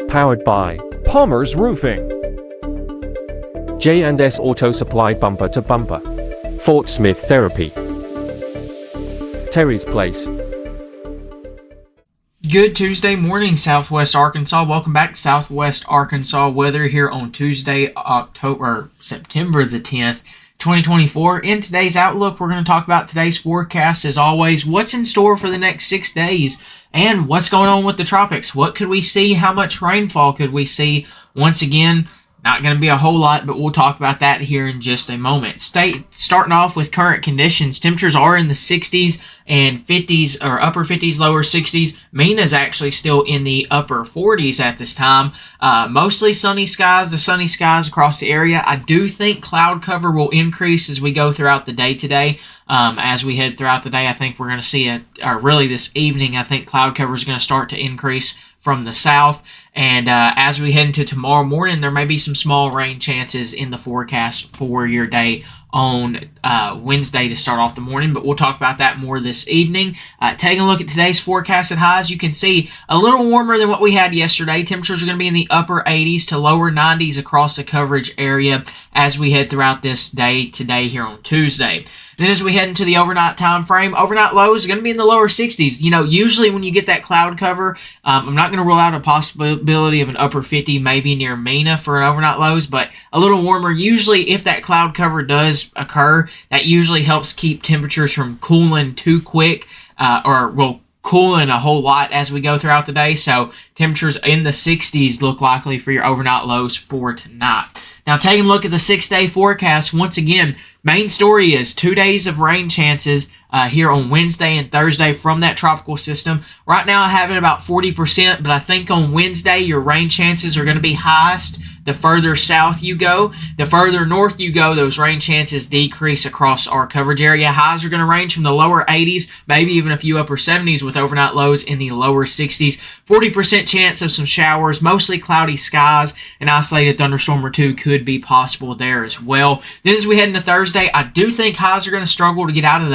Powered by Palmer's Roofing, J&S Auto Supply Bumper to Bumper, Fort Smith Therapy, Terry's Place. Good Tuesday morning, Southwest Arkansas. Welcome back to Southwest Arkansas weather here on Tuesday, September the 10th, 2024. In today's Outlook, we're going to talk about today's forecast as always, what's in store for the next 6 days, and what's going on with the tropics. What could we see? How much rainfall could we see? Once again, not going to be a whole lot, but we'll talk about that here in just a moment. Starting off with current conditions, temperatures are in the 60s and 50s, or upper 50s, lower 60s. Mena's actually still in the upper 40s at this time. Mostly sunny skies, across the area. I do think cloud cover will increase as we go throughout the day today. As we head throughout the day, I think we're going to see really this evening, I think cloud cover is going to start to increase from the south. And as we head into tomorrow morning, there may be some small rain chances in the forecast for your day on Wednesday to start off the morning, but we'll talk about that more this evening. Taking a look at today's forecasted highs, you can see a little warmer than what we had yesterday. Temperatures are going to be in the upper 80s to lower 90s across the coverage area as we head throughout this day today here on Tuesday. Then as we head into the overnight time frame, overnight lows are going to be in the lower 60s. You know, usually when you get that cloud cover, I'm not going to rule out a possibility of an upper 50 maybe near Mena for an overnight lows, but a little warmer. Usually if that cloud cover does occur, that usually helps keep temperatures from cooling too quick, or will cooling a whole lot as we go throughout the day. So temperatures in the 60s look likely for your overnight lows for tonight. Now, taking a look at the 6-day forecast, once again, main story is 2 days of rain chances here on Wednesday and Thursday from that tropical system. Right now, I have it about 40%, but I think on Wednesday, your rain chances are going to be highest. The further south you go, the further north you go, those rain chances decrease across our coverage area. Highs are going to range from the lower 80s, maybe even a few upper 70s with overnight lows in the lower 60s. 40% chance of some showers, mostly cloudy skies. An isolated thunderstorm or two could be possible there as well. Then as we head into Thursday, I do think highs are going to struggle to get out of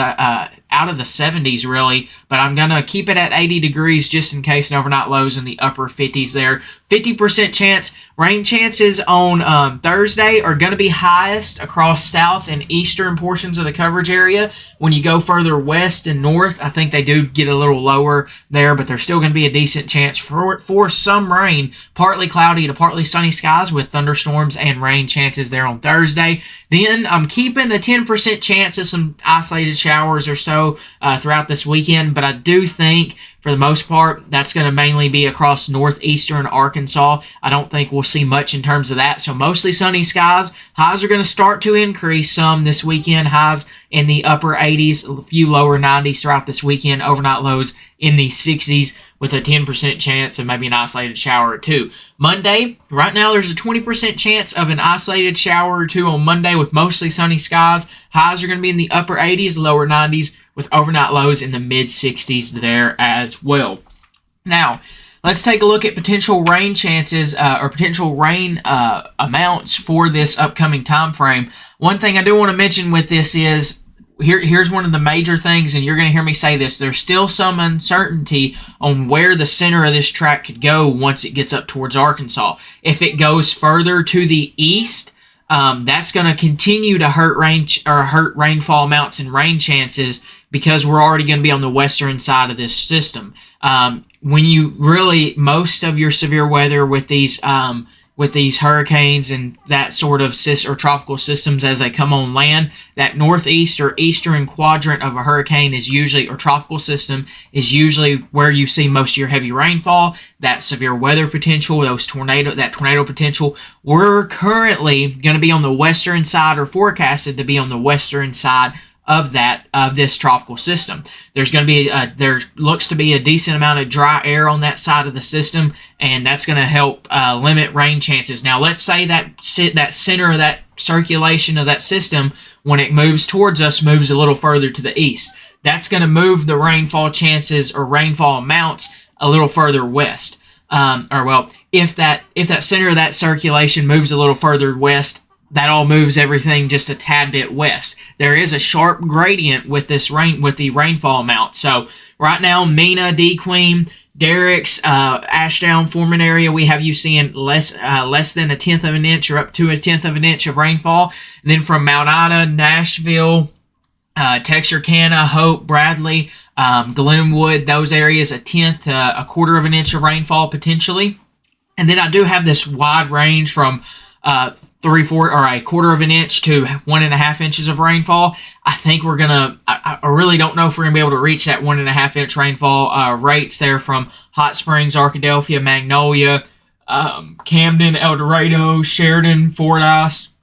the 70s really, but I'm going to keep it at 80 degrees just in case, an overnight lows in the upper 50s there. 50% chance. Rain chances on Thursday are going to be highest across south and eastern portions of the coverage area. When you go further west and north, I think they do get a little lower there, but there's still going to be a decent chance for some rain. Partly cloudy to partly sunny skies with thunderstorms and rain chances there on Thursday. Then I'm keeping a 10% chance of some isolated showers or so throughout this weekend, but I do think for the most part, that's going to mainly be across northeastern Arkansas. I don't think we'll see much in terms of that. So mostly sunny skies. Highs are going to start to increase some this weekend. Highs in the upper 80s, a few lower 90s throughout this weekend. Overnight lows in the 60s with a 10% chance of maybe an isolated shower or two. Monday, right now there's a 20% chance of an isolated shower or two on Monday with mostly sunny skies. Highs are going to be in the upper 80s, lower 90s with overnight lows in the mid 60s there as well. Now, let's take a look at potential rain chances or potential rain amounts for this upcoming time frame. One thing I do want to mention with this is, here's one of the major things, and you're going to hear me say this, there's still some uncertainty on where the center of this track could go once it gets up towards Arkansas. If it goes further to the east, that's going to continue to hurt rainfall amounts and rain chances because we're already going to be on the western side of this system. When you really, most of your severe weather with these hurricanes and that sort of or tropical systems as they come on land, that northeast or eastern quadrant of a hurricane is usually, or tropical system, is usually where you see most of your heavy rainfall, that severe weather potential, that tornado potential. We're currently going to be on the western side, or forecasted to be on the western side of this tropical system. There's going to be there looks to be a decent amount of dry air on that side of the system, and that's going to help limit rain chances. Now, let's say that center of that circulation of that system, when it moves towards us, moves a little further to the east. That's going to move the rainfall chances or rainfall amounts a little further west. If that center of that circulation moves a little further west, that all moves everything just a tad bit west. There is a sharp gradient with the rainfall amount. So right now, Mena, D Queen, Derek's Ashdown Foreman area, we have you seeing less than a tenth of an inch or up to a tenth of an inch of rainfall. And then from Mount Ida, Nashville, Texarkana, Hope, Bradley, Glenwood, those areas, a tenth to a quarter of an inch of rainfall potentially. And then I do have this wide range from 3/4 or a quarter of an inch to 1.5 inches of rainfall. I think we're gonna. I really don't know if we're gonna be able to reach that 1.5 inch rainfall rates there from Hot Springs, Arkadelphia, Magnolia, Camden, El Dorado, Sheridan, Fordyce,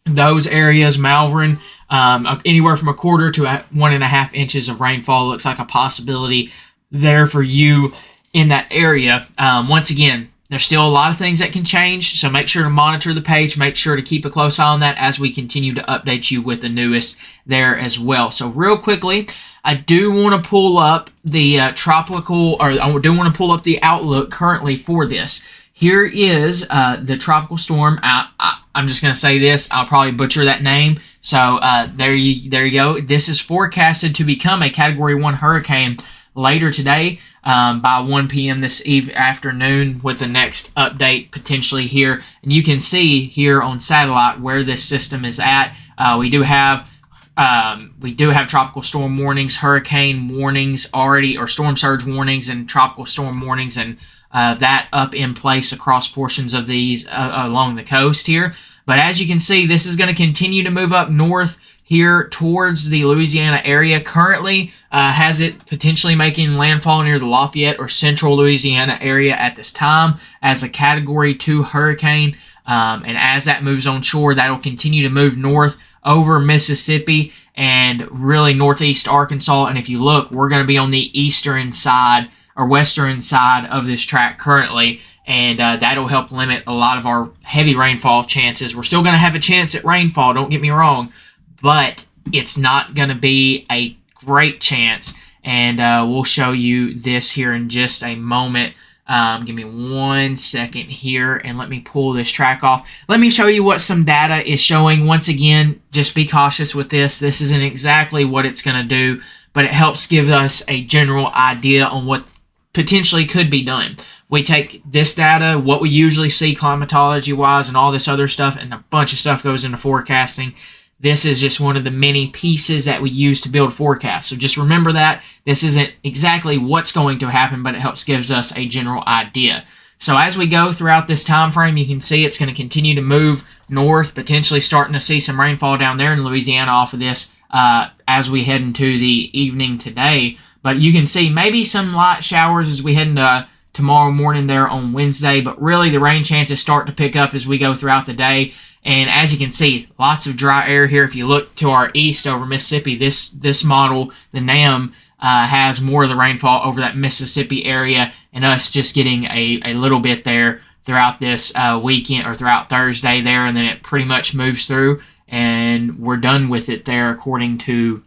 those areas, Malvern. Anywhere from a quarter to 1.5 inches of rainfall looks like a possibility there for you in that area. Once again, there's still a lot of things that can change, so make sure to monitor the page. Make sure to keep a close eye on that as we continue to update you with the newest there as well. So real quickly, I do want to pull up the I do want to pull up the outlook currently for this. Here is the tropical storm. I'm just going to say this. I'll probably butcher that name. So there you go. This is forecasted to become a Category 1 hurricane later today by 1 p.m. this afternoon, with the next update potentially here. And you can see here on satellite where this system is at. We do have tropical storm warnings, hurricane warnings already, or storm surge warnings and tropical storm warnings, and that up in place across portions of these along the coast here. But as you can see, this is going to continue to move up north here towards the Louisiana area. Currently has it potentially making landfall near the Lafayette or central Louisiana area at this time as a Category 2 hurricane. And as that moves on shore, that'll continue to move north over Mississippi and really northeast Arkansas. And if you look, we're going to be on the eastern side or western side of this track currently, and that'll help limit a lot of our heavy rainfall chances. We're still going to have a chance at rainfall, don't get me wrong, but it's not going to be a great chance, and we'll show you this here in just a moment. Give me 1 second here, and let me pull this track off. Let me show you what some data is showing. Once again, just be cautious with this. This isn't exactly what it's going to do, but it helps give us a general idea on what potentially could be done. We take this data, what we usually see climatology-wise and all this other stuff, and a bunch of stuff goes into forecasting. This is just one of the many pieces that we use to build forecasts. So just remember that this isn't exactly what's going to happen, but it helps gives us a general idea. So as we go throughout this time frame, you can see it's going to continue to move north, potentially starting to see some rainfall down there in Louisiana off of this as we head into the evening today. But you can see maybe some light showers as we head into tomorrow morning there on Wednesday. But really the rain chances start to pick up as we go throughout the day. And as you can see, lots of dry air here. If you look to our east over Mississippi, this model, the NAM, has more of the rainfall over that Mississippi area, and us just getting a little bit there throughout this weekend or throughout Thursday there, and then it pretty much moves through, and we're done with it there according to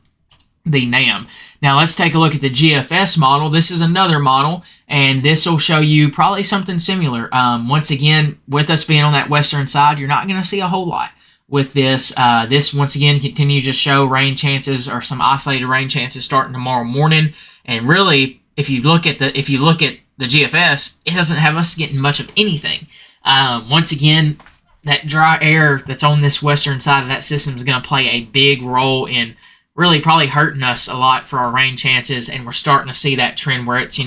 the NAM. Now let's take a look at the GFS model. This is another model, and this will show you probably something similar. Once again, with us being on that western side, you're not going to see a whole lot with this. This once again continue to show rain chances or some isolated rain chances starting tomorrow morning. And really, if you look at the GFS, it doesn't have us getting much of anything. Once again, that dry air that's on this western side of that system is going to play a big role in really probably hurting us a lot for our rain chances, and we're starting to see that trend where it's,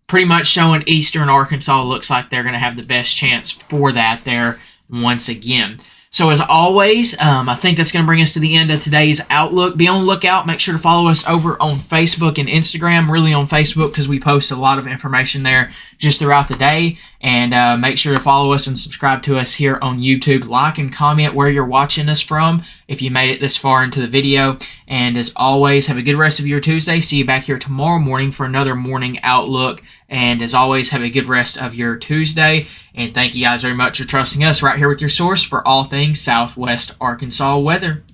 pretty much showing eastern Arkansas looks like they're going to have the best chance for that there once again. So as always, I think that's going to bring us to the end of today's Outlook. Be on the lookout. Make sure to follow us over on Facebook and Instagram, really on Facebook because we post a lot of information there just throughout the day. And make sure to follow us and subscribe to us here on YouTube. Like and comment where you're watching us from if you made it this far into the video. And as always, have a good rest of your Tuesday. See you back here tomorrow morning for another morning Outlook. And as always, have a good rest of your Tuesday. And thank you guys very much for trusting us right here with your source for all things Southwest Arkansas weather.